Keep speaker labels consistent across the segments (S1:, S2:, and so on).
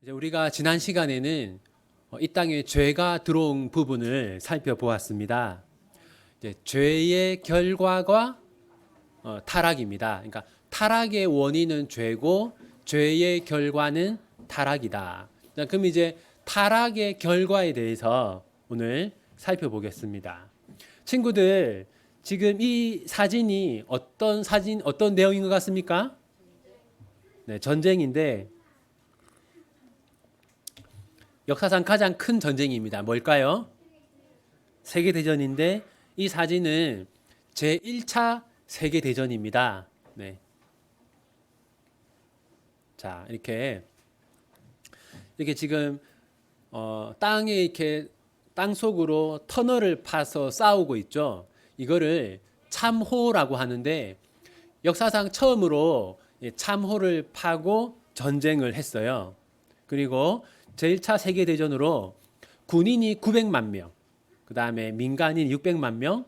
S1: 이제 우리가 지난 시간에는 이 땅에 죄가 들어온 부분을 살펴보았습니다. 이제 죄의 결과가 타락입니다. 그러니까 타락의 원인은 죄고 죄의 결과는 타락이다. 자, 그럼 이제 타락의 결과에 대해서 오늘 살펴보겠습니다. 친구들, 지금 이 사진이 어떤 내용인 것 같습니까? 네, 전쟁인데 역사상 가장 큰 전쟁입니다. 뭘까요? 세계대전인데 이 사진은 제1차 세계대전입니다. 네. 자, 이렇게 지금 땅에 이렇게 땅 속으로 터널을 파서 싸우고 있죠. 이거를 참호라고 하는데 역사상 처음으로 참호를 파고 전쟁을 했어요. 그리고 제1차 세계대전으로 군인이 900만 명, 그 다음에 민간인 600만 명,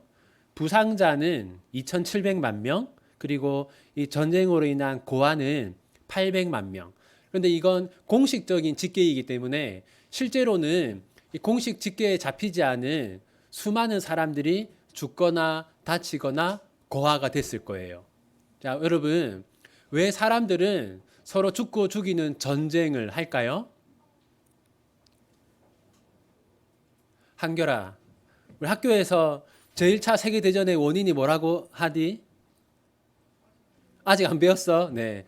S1: 부상자는 2,700만 명, 그리고 이 전쟁으로 인한 고아는 800만 명. 그런데 이건 공식적인 집계이기 때문에 실제로는 이 공식 집계에 잡히지 않은 수많은 사람들이 죽거나 다치거나 고아가 됐을 거예요. 자, 여러분, 왜 사람들은 서로 죽고 죽이는 전쟁을 할까요? 한결아, 우리 학교에서 제1차 세계대전의 원인이 뭐라고 하디? 아직 안 배웠어? 네.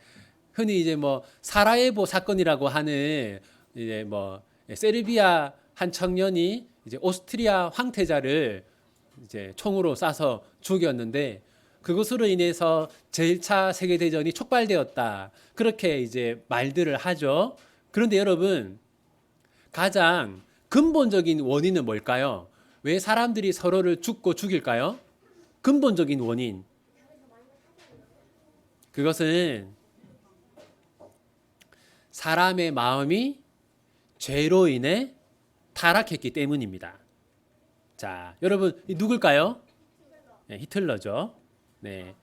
S1: 흔히 이제 뭐 사라예보 사건이라고 하는 이제 뭐 세르비아 한 청년이 이제 오스트리아 황태자를 이제 총으로 쏴서 죽였는데 그것으로 인해서 제1차 세계대전이 촉발되었다. 그렇게 이제 말들을 하죠. 그런데 여러분, 가장 근본적인 원인은 뭘까요? 왜 사람들이 서로를 죽고 죽일까요? 근본적인 원인. 그것은 사람의 마음이 죄로 인해 타락했기 때문입니다. 자, 여러분, 누굴까요? 네, 히틀러죠. 네.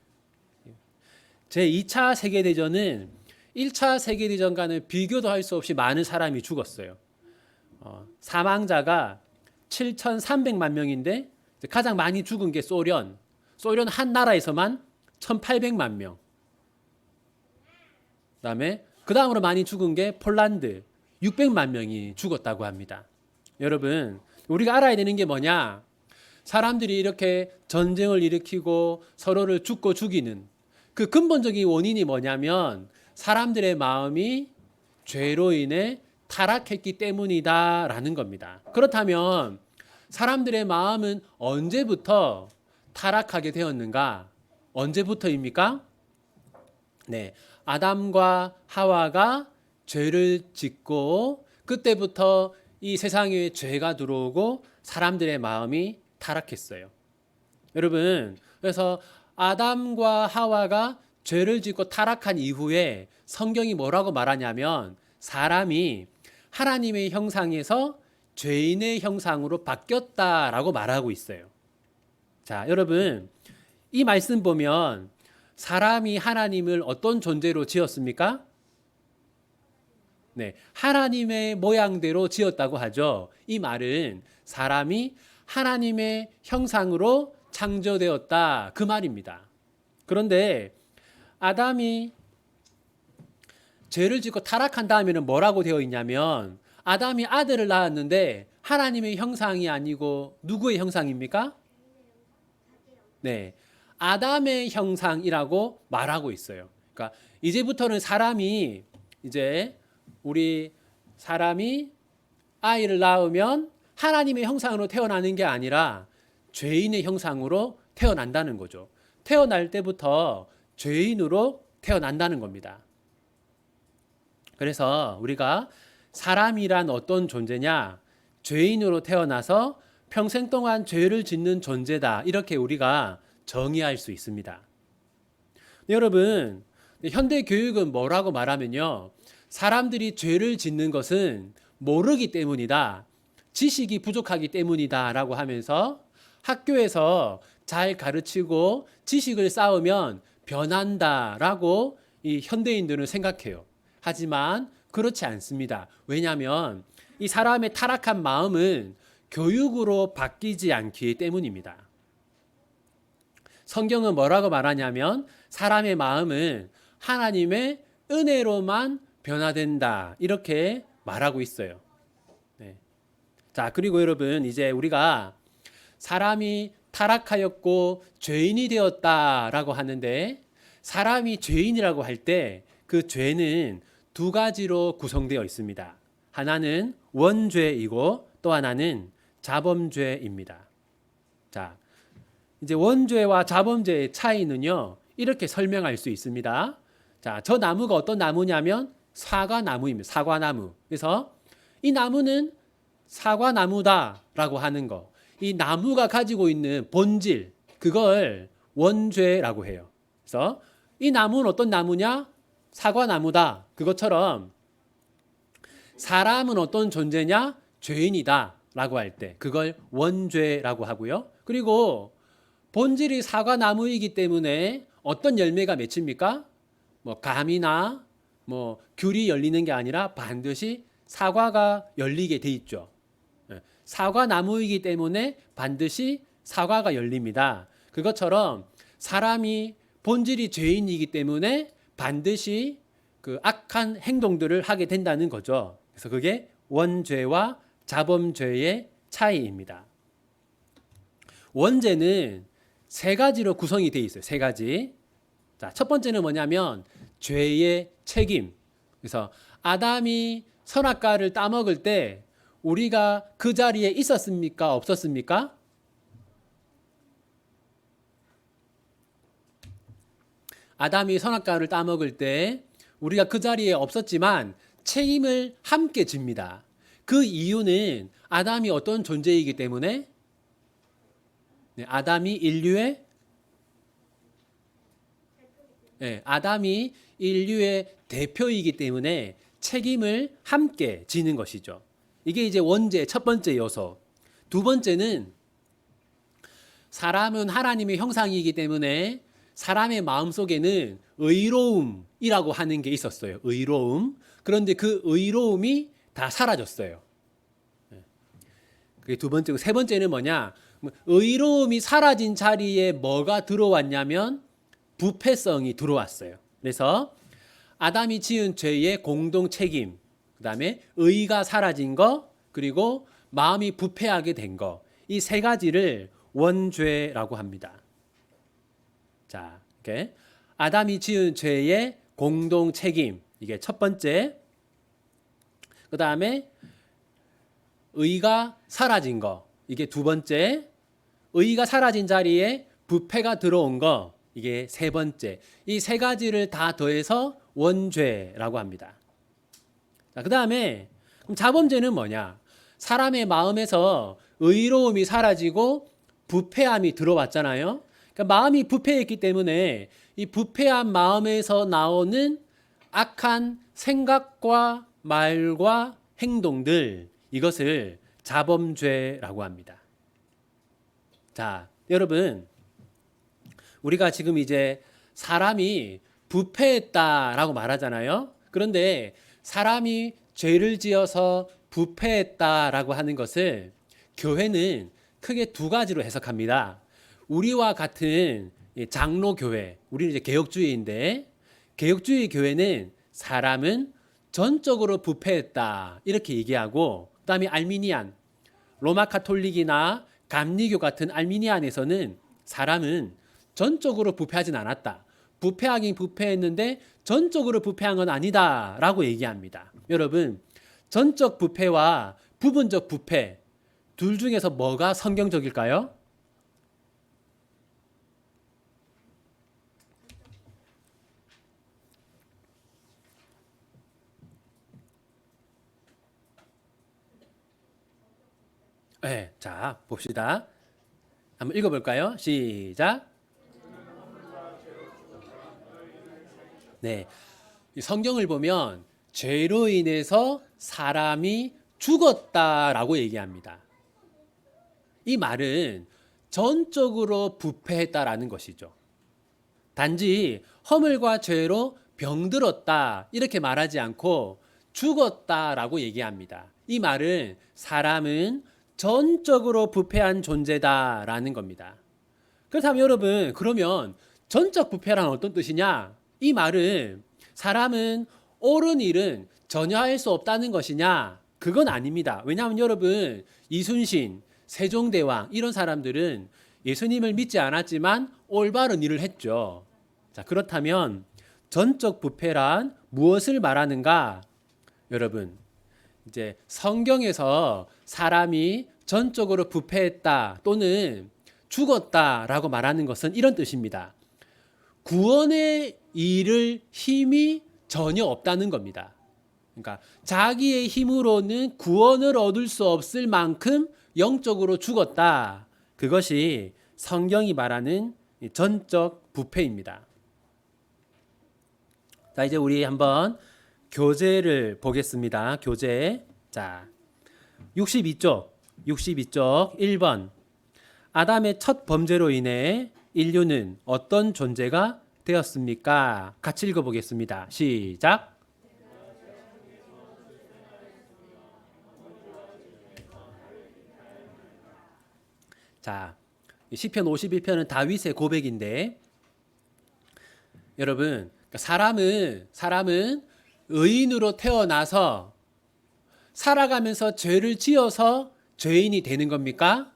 S1: 제2차 세계대전은 1차 세계대전과는 비교도 할 수 없이 많은 사람이 죽었어요. 사망자가 7,300만 명인데 가장 많이 죽은 게 소련 한 나라에서만 1,800만 명. 그 다음으로 많이 죽은 게 폴란드 600만 명이 죽었다고 합니다. 여러분, 우리가 알아야 되는 게 뭐냐? 사람들이 이렇게 전쟁을 일으키고 서로를 죽고 죽이는 그 근본적인 원인이 뭐냐면 사람들의 마음이 죄로 인해 타락했기 때문이다라는 겁니다. 그렇다면 사람들의 마음은 언제부터 타락하게 되었는가? 언제부터입니까? 네, 아담과 하와가 죄를 짓고 그때부터 이 세상에 죄가 들어오고 사람들의 마음이 타락했어요. 여러분, 그래서 아담과 하와가 죄를 짓고 타락한 이후에 성경이 뭐라고 말하냐면 사람이 하나님의 형상에서 죄인의 형상으로 바뀌었다라고 말하고 있어요. 자, 여러분, 이 말씀 보면 사람이 하나님을 어떤 존재로 지었습니까? 네, 하나님의 모양대로 지었다고 하죠. 이 말은 사람이 하나님의 형상으로 창조되었다 그 말입니다. 그런데 아담이 죄를 짓고 타락한 다음에는 뭐라고 되어 있냐면 아담이 아들을 낳았는데 하나님의 형상이 아니고 누구의 형상입니까? 네, 아담의 형상이라고 말하고 있어요. 그러니까 이제부터는 우리 사람이 아이를 낳으면 하나님의 형상으로 태어나는 게 아니라 죄인의 형상으로 태어난다는 거죠. 태어날 때부터 죄인으로 태어난다는 겁니다. 그래서 우리가 사람이란 어떤 존재냐? 죄인으로 태어나서 평생 동안 죄를 짓는 존재다. 이렇게 우리가 정의할 수 있습니다. 여러분, 현대 교육은 뭐라고 말하면요. 사람들이 죄를 짓는 것은 모르기 때문이다. 지식이 부족하기 때문이다. 라고 하면서 학교에서 잘 가르치고 지식을 쌓으면 변한다. 라고 이 현대인들은 생각해요. 하지만 그렇지 않습니다. 왜냐하면 이 사람의 타락한 마음은 교육으로 바뀌지 않기 때문입니다. 성경은 뭐라고 말하냐면 사람의 마음은 하나님의 은혜로만 변화된다. 이렇게 말하고 있어요. 네. 자, 그리고 여러분, 이제 우리가 사람이 타락하였고 죄인이 되었다라고 하는데, 사람이 죄인이라고 할 때 그 죄는 두 가지로 구성되어 있습니다. 하나는 원죄이고 또 하나는 자범죄입니다. 자, 이제 원죄와 자범죄의 차이는요, 이렇게 설명할 수 있습니다. 자, 저 나무가 어떤 나무냐면 사과나무입니다. 사과나무. 그래서 이 나무는 사과나무다라고 하는 거. 이 나무가 가지고 있는 본질, 그걸 원죄라고 해요. 그래서 이 나무는 어떤 나무냐? 사과나무다. 그것처럼 사람은 어떤 존재냐? 죄인이다 라고 할 때 그걸 원죄라고 하고요. 그리고 본질이 사과나무이기 때문에 어떤 열매가 맺힙니까? 뭐 감이나 뭐 귤이 열리는 게 아니라 반드시 사과가 열리게 돼 있죠. 사과나무이기 때문에 반드시 사과가 열립니다. 그것처럼 사람이 본질이 죄인이기 때문에 반드시 그 악한 행동들을 하게 된다는 거죠. 그래서 그게 원죄와 자범죄의 차이입니다. 원죄는 세 가지로 구성이 되어 있어요. 세 가지. 자, 첫 번째는 뭐냐면 죄의 책임. 그래서 아담이 선악과를 따먹을 때 우리가 그 자리에 있었습니까? 없었습니까? 아담이 선악과를 따먹을 때 우리가 그 자리에 없었지만 책임을 함께 집니다. 그 이유는 아담이 어떤 존재이기 때문에 아담이 인류의 대표이기 때문에 책임을 함께 지는 것이죠. 이게 이제 원죄의 첫 번째 요소. 두 번째는 사람은 하나님의 형상이기 때문에 사람의 마음속에는 의로움이라고 하는 게 있었어요. 의로움. 그런데 그 의로움이 다 사라졌어요. 그게 두 번째고, 세 번째는 뭐냐? 의로움이 사라진 자리에 뭐가 들어왔냐면 부패성이 들어왔어요. 그래서 아담이 지은 죄의 공동 책임, 그 다음에 의가 사라진 거, 그리고 마음이 부패하게 된 거, 이 세 가지를 원죄라고 합니다. 자, 이렇게 아담이 지은 죄의 공동 책임, 이게 첫 번째. 그 다음에 의가 사라진 거, 이게 두 번째. 의가 사라진 자리에 부패가 들어온 거, 이게 세 번째. 이 세 가지를 다 더해서 원죄라고 합니다. 자, 그 다음에 그럼 자범죄는 뭐냐? 사람의 마음에서 의로움이 사라지고 부패함이 들어왔잖아요. 그러니까 마음이 부패했기 때문에 이 부패한 마음에서 나오는 악한 생각과 말과 행동들, 이것을 자범죄라고 합니다. 자, 여러분, 우리가 지금 이제 사람이 부패했다라고 말하잖아요. 그런데 사람이 죄를 지어서 부패했다라고 하는 것을 교회는 크게 두 가지로 해석합니다. 우리와 같은 장로교회, 우리는 이제 개혁주의인데, 개혁주의 교회는 사람은 전적으로 부패했다 이렇게 얘기하고, 그다음에 알미니안, 로마 카톨릭이나 감리교 같은 알미니안에서는 사람은 전적으로 부패하진 않았다. 부패하긴 부패했는데 전적으로 부패한 건 아니다라고 얘기합니다. 여러분, 전적 부패와 부분적 부패, 둘 중에서 뭐가 성경적일까요? 네, 자, 봅시다. 한번 읽어볼까요? 시작. 네, 이 성경을 보면 죄로 인해서 사람이 죽었다라고 얘기합니다. 이 말은 전적으로 부패했다라는 것이죠. 단지 허물과 죄로 병들었다 이렇게 말하지 않고 죽었다라고 얘기합니다. 이 말은 사람은 전적으로 부패한 존재다라는 겁니다. 그렇다면 여러분, 그러면 전적 부패란 어떤 뜻이냐? 이 말은 사람은 옳은 일은 전혀 할 수 없다는 것이냐? 그건 아닙니다. 왜냐하면 여러분, 이순신, 세종대왕 이런 사람들은 예수님을 믿지 않았지만 올바른 일을 했죠. 자, 그렇다면 전적 부패란 무엇을 말하는가? 여러분, 이제 성경에서 사람이 전적으로 부패했다 또는 죽었다라고 말하는 것은 이런 뜻입니다. 구원의 일을 힘이 전혀 없다는 겁니다. 그러니까 자기의 힘으로는 구원을 얻을 수 없을 만큼 영적으로 죽었다. 그것이 성경이 말하는 전적 부패입니다. 자, 이제 우리 한번 교재를 보겠습니다. 교재. 자, 62쪽 1번. 아담의 첫 범죄로 인해 인류는 어떤 존재가 되었습니까? 같이 읽어보겠습니다. 시작. 자, 시편 51편은 다윗의 고백인데, 여러분, 사람은 의인으로 태어나서 살아가면서 죄를 지어서 죄인이 되는 겁니까?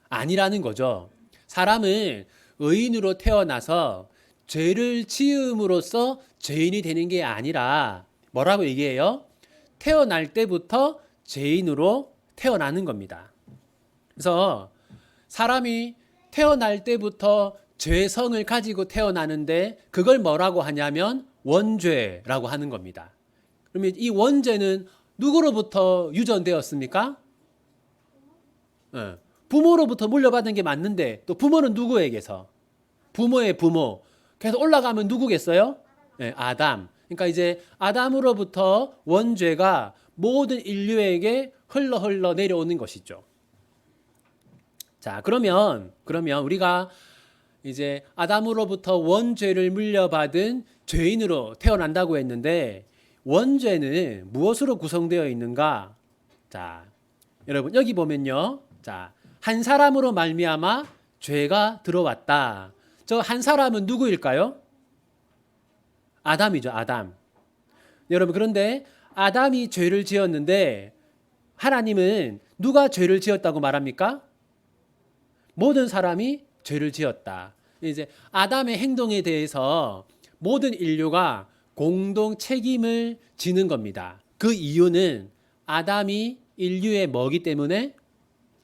S1: 아니라는 거죠. 사람은 의인으로 태어나서 죄를 지음으로써 죄인이 되는 게 아니라 뭐라고 얘기해요? 태어날 때부터 죄인으로 태어나는 겁니다. 그래서 사람이 태어날 때부터 죄성을 가지고 태어나는데 그걸 뭐라고 하냐면 원죄라고 하는 겁니다. 그러면 이 원죄는 누구로부터 유전되었습니까? 부모로부터 물려받은 게 맞는데 또 부모는 누구에게서? 부모의 부모. 그래서 올라가면 누구겠어요? 아담. 그러니까 이제 아담으로부터 원죄가 모든 인류에게 흘러 내려오는 것이죠. 자, 그러면 우리가 이제 아담으로부터 원죄를 물려받은 죄인으로 태어난다고 했는데 원죄는 무엇으로 구성되어 있는가? 자, 여러분 여기 보면요. 자, 한 사람으로 말미암아 죄가 들어왔다. 저 한 사람은 누구일까요? 아담이죠, 아담. 여러분, 그런데 아담이 죄를 지었는데 하나님은 누가 죄를 지었다고 말합니까? 모든 사람이 죄를 지었다. 이제 아담의 행동에 대해서 모든 인류가 공동 책임을 지는 겁니다. 그 이유는 아담이 인류의 뭐기 때문에?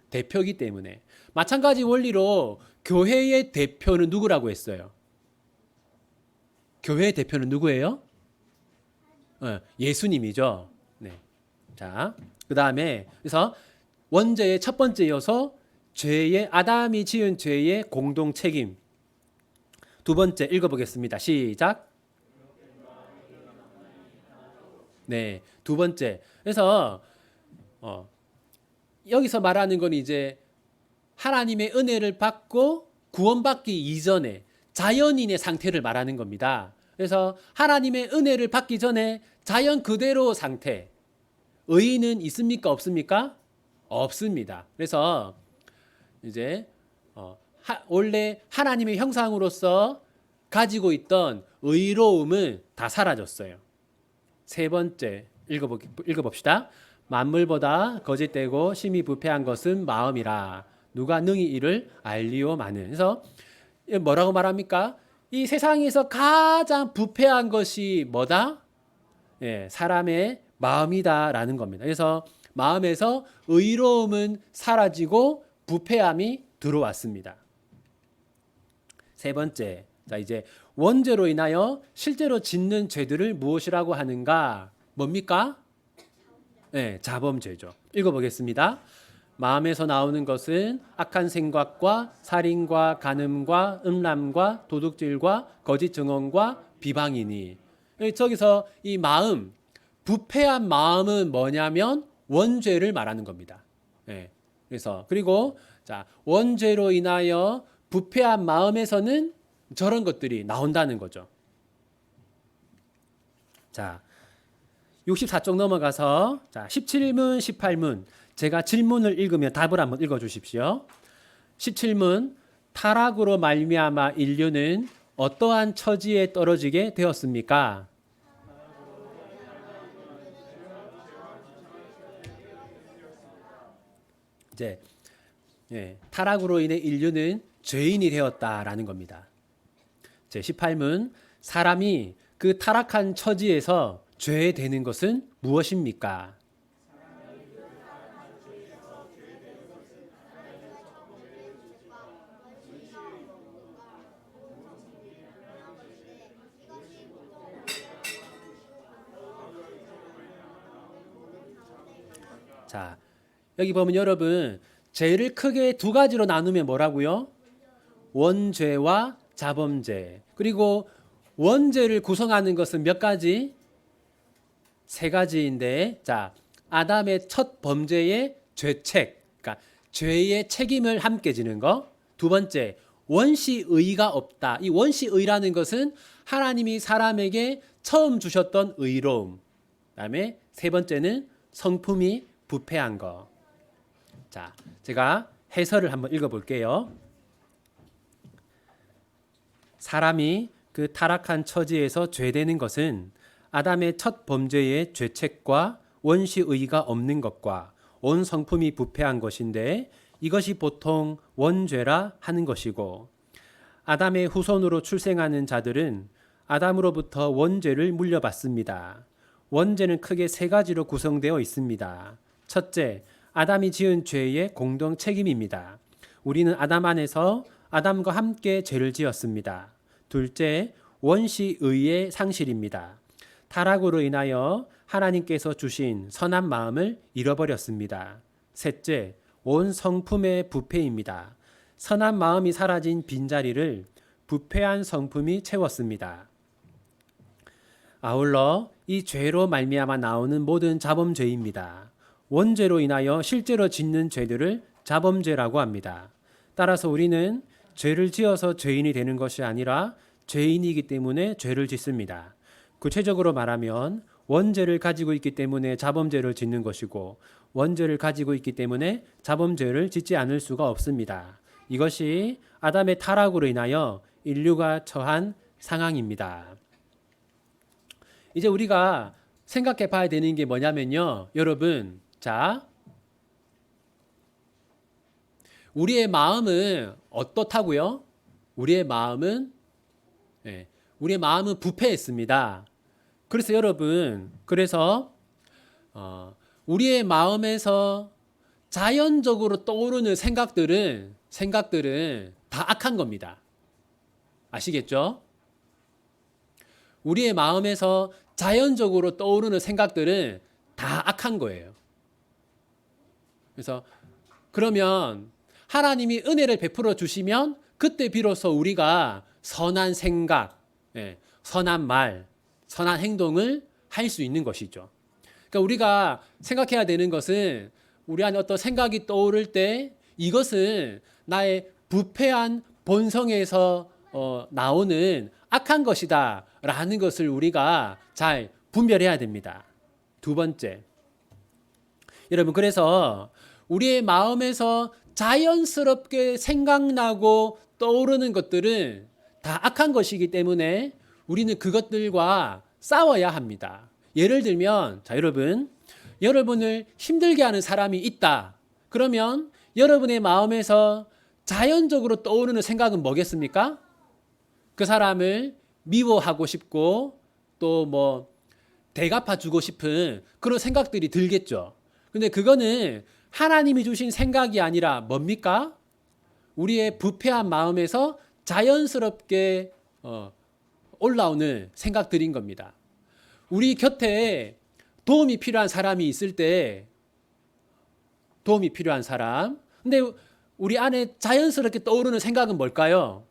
S1: 대표이기 때문에. 마찬가지 원리로 교회의 대표는 누구라고 했어요? 교회의 대표는 누구예요? 예수님이죠. 네. 자, 그 다음에 그래서 원죄의 첫 번째 요소, 죄의 아담이 지은 죄의 공동 책임. 두 번째 읽어보겠습니다. 시작. 네, 두 번째. 그래서 여기서 말하는 건 이제 하나님의 은혜를 받고 구원받기 이전에 자연인의 상태를 말하는 겁니다. 그래서 하나님의 은혜를 받기 전에 자연 그대로 상태. 의인은 있습니까? 없습니까? 없습니다. 그래서 이제 원래 하나님의 형상으로서 가지고 있던 의로움은 다 사라졌어요. 세 번째 읽어봅시다. 만물보다 거짓되고 심히 부패한 것은 마음이라 누가 능히 이를 알리오마는. 그래서 뭐라고 말합니까? 이 세상에서 가장 부패한 것이 뭐다? 사람의 마음이다라는 겁니다. 그래서 마음에서 의로움은 사라지고 부패함이 들어왔습니다. 세 번째, 자 이제 원죄로 인하여 실제로 짓는 죄들을 무엇이라고 하는가? 뭡니까? 자범죄죠. 읽어보겠습니다. 마음에서 나오는 것은 악한 생각과 살인과 간음과 음란과 도둑질과 거짓 증언과 비방이니. 저기서 이 마음, 부패한 마음은 뭐냐면 원죄를 말하는 겁니다. 그래서 그리고 자 원죄로 인하여 부패한 마음에서는 저런 것들이 나온다는 거죠. 자, 64쪽 넘어가서 자, 17문, 18문 제가 질문을 읽으면 답을 한번 읽어 주십시오. 17문 타락으로 말미암아 인류는 어떠한 처지에 떨어지게 되었습니까? 이제 타락으로 인해 인류는 죄인이 되었다라는 겁니다. 제 18문 사람이 그 타락한 처지에서 죄되는 것은 무엇입니까? 자, 여기 보면 여러분 죄를 크게 두 가지로 나누면 뭐라고요? 원죄와 자범죄. 그리고 원죄를 구성하는 것은 몇 가지? 세 가지인데, 자, 아담의 첫 범죄의 죄책, 그러니까 죄의 책임을 함께 지는 거. 두 번째, 원시의가 없다. 이 원시의라는 것은 하나님이 사람에게 처음 주셨던 의로움. 그다음에 세 번째는 성품이 부패한 거. 자, 제가 해설을 한번 읽어볼게요. 사람이 그 타락한 처지에서 죄되는 것은 아담의 첫 범죄의 죄책과 원시의가 없는 것과 온 성품이 부패한 것인데 이것이 보통 원죄라 하는 것이고 아담의 후손으로 출생하는 자들은 아담으로부터 원죄를 물려받습니다. 원죄는 크게 세 가지로 구성되어 있습니다. 첫째, 아담이 지은 죄의 공동 책임입니다. 우리는 아담 안에서 아담과 함께 죄를 지었습니다. 둘째, 원시의의 상실입니다. 타락으로 인하여 하나님께서 주신 선한 마음을 잃어버렸습니다. 셋째, 온 성품의 부패입니다. 선한 마음이 사라진 빈자리를 부패한 성품이 채웠습니다. 아울러 이 죄로 말미암아 나오는 모든 자범죄입니다. 원죄로 인하여 실제로 짓는 죄들을 자범죄라고 합니다. 따라서 우리는 죄를 지어서 죄인이 되는 것이 아니라 죄인이기 때문에 죄를 짓습니다. 구체적으로 말하면 원죄를 가지고 있기 때문에 자범죄를 짓는 것이고 원죄를 가지고 있기 때문에 자범죄를 짓지 않을 수가 없습니다. 이것이 아담의 타락으로 인하여 인류가 처한 상황입니다. 이제 우리가 생각해 봐야 되는 게 뭐냐면요. 여러분, 자, 우리의 마음은 어떻다고요? 우리의 마음은 부패했습니다. 그래서 여러분, 우리의 마음에서 자연적으로 떠오르는 생각들은 다 악한 겁니다. 아시겠죠? 우리의 마음에서 자연적으로 떠오르는 생각들은 다 악한 거예요. 그래서 그러면 하나님이 은혜를 베풀어 주시면 그때 비로소 우리가 선한 생각, 선한 말, 선한 행동을 할 수 있는 것이죠. 그러니까 우리가 생각해야 되는 것은 우리 안에 어떤 생각이 떠오를 때 이것은 나의 부패한 본성에서 나오는 악한 것이다 라는 것을 우리가 잘 분별해야 됩니다. 두 번째, 여러분, 그래서 우리의 마음에서 자연스럽게 생각나고 떠오르는 것들은 다 악한 것이기 때문에 우리는 그것들과 싸워야 합니다. 예를 들면, 자, 여러분을 힘들게 하는 사람이 있다. 그러면 여러분의 마음에서 자연적으로 떠오르는 생각은 뭐겠습니까? 그 사람을 미워하고 싶고 또 대갚아 주고 싶은 그런 생각들이 들겠죠. 근데 그거는 하나님이 주신 생각이 아니라 뭡니까? 우리의 부패한 마음에서 자연스럽게 올라오는 생각들인 겁니다. 우리 곁에 도움이 필요한 사람이 있을 때 도움이 필요한 사람. 근데 우리 안에 자연스럽게 떠오르는 생각은 뭘까요?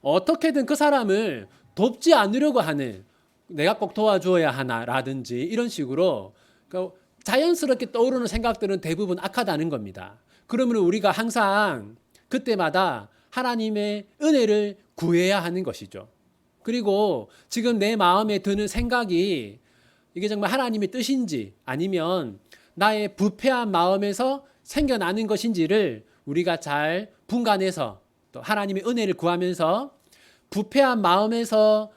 S1: 어떻게든 그 사람을 돕지 않으려고 하는, 내가 꼭 도와줘야 하나라든지 이런 식으로 그러니까 자연스럽게 떠오르는 생각들은 대부분 악하다는 겁니다. 그러면 우리가 항상 그때마다 하나님의 은혜를 구해야 하는 것이죠. 그리고 지금 내 마음에 드는 생각이 이게 정말 하나님의 뜻인지 아니면 나의 부패한 마음에서 생겨나는 것인지를 우리가 잘 분간해서 또 하나님의 은혜를 구하면서 부패한 마음에서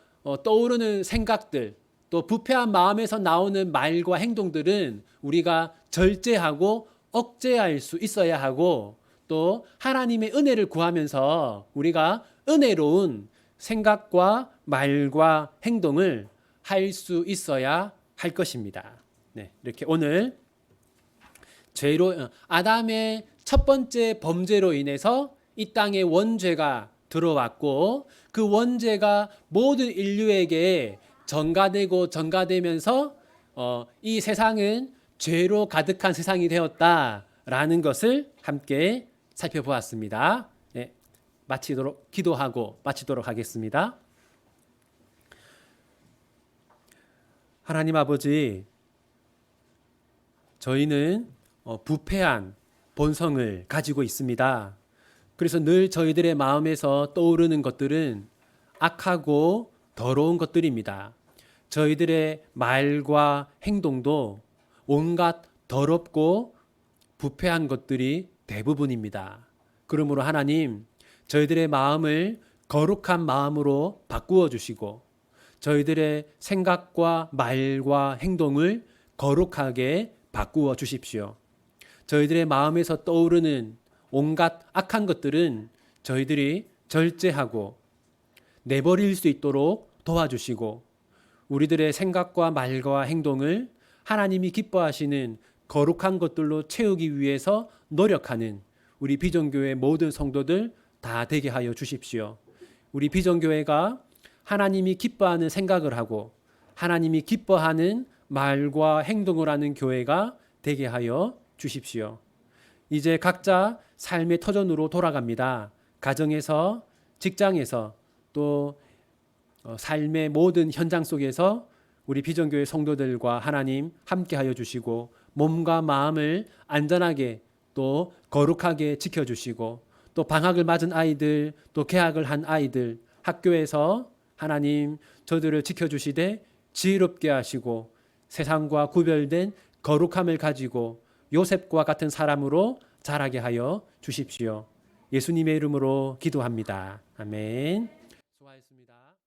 S1: 떠오르는 생각들, 또 부패한 마음에서 나오는 말과 행동들은 우리가 절제하고 억제할 수 있어야 하고, 또 하나님의 은혜를 구하면서 우리가 은혜로운 생각과 말과 행동을 할 수 있어야 할 것입니다. 네, 이렇게 오늘 아담의 첫 번째 범죄로 인해서 이 땅에 원죄가 들어왔고, 그 원죄가 모든 인류에게 전가되고 전가되면서 이 세상은 죄로 가득한 세상이 되었다라는 것을 함께 살펴보았습니다. 네, 기도하고 마치도록 하겠습니다. 하나님 아버지, 저희는 부패한 본성을 가지고 있습니다. 그래서 늘 저희들의 마음에서 떠오르는 것들은 악하고 더러운 것들입니다. 저희들의 말과 행동도 온갖 더럽고 부패한 것들이 대부분입니다. 그러므로 하나님, 저희들의 마음을 거룩한 마음으로 바꾸어 주시고, 저희들의 생각과 말과 행동을 거룩하게 바꾸어 주십시오. 저희들의 마음에서 떠오르는 온갖 악한 것들은 저희들이 절제하고 내버릴 수 있도록 도와주시고, 우리들의 생각과 말과 행동을 하나님이 기뻐하시는 거룩한 것들로 채우기 위해서 노력하는 우리 비전교회 모든 성도들 다 되게 하여 주십시오. 우리 비전교회가 하나님이 기뻐하는 생각을 하고 하나님이 기뻐하는 말과 행동을 하는 교회가 되게 하여 주십시오. 이제 각자 삶의 터전으로 돌아갑니다. 가정에서, 직장에서, 또 삶의 모든 현장 속에서 우리 비전교회 성도들과 하나님 함께하여 주시고, 몸과 마음을 안전하게 또 거룩하게 지켜주시고, 또 방학을 맞은 아이들, 또 개학을 한 아이들, 학교에서 하나님 저들을 지켜주시되 지혜롭게 하시고 세상과 구별된 거룩함을 가지고 요셉과 같은 사람으로 자라게 하여 주십시오. 예수님의 이름으로 기도합니다. 아멘.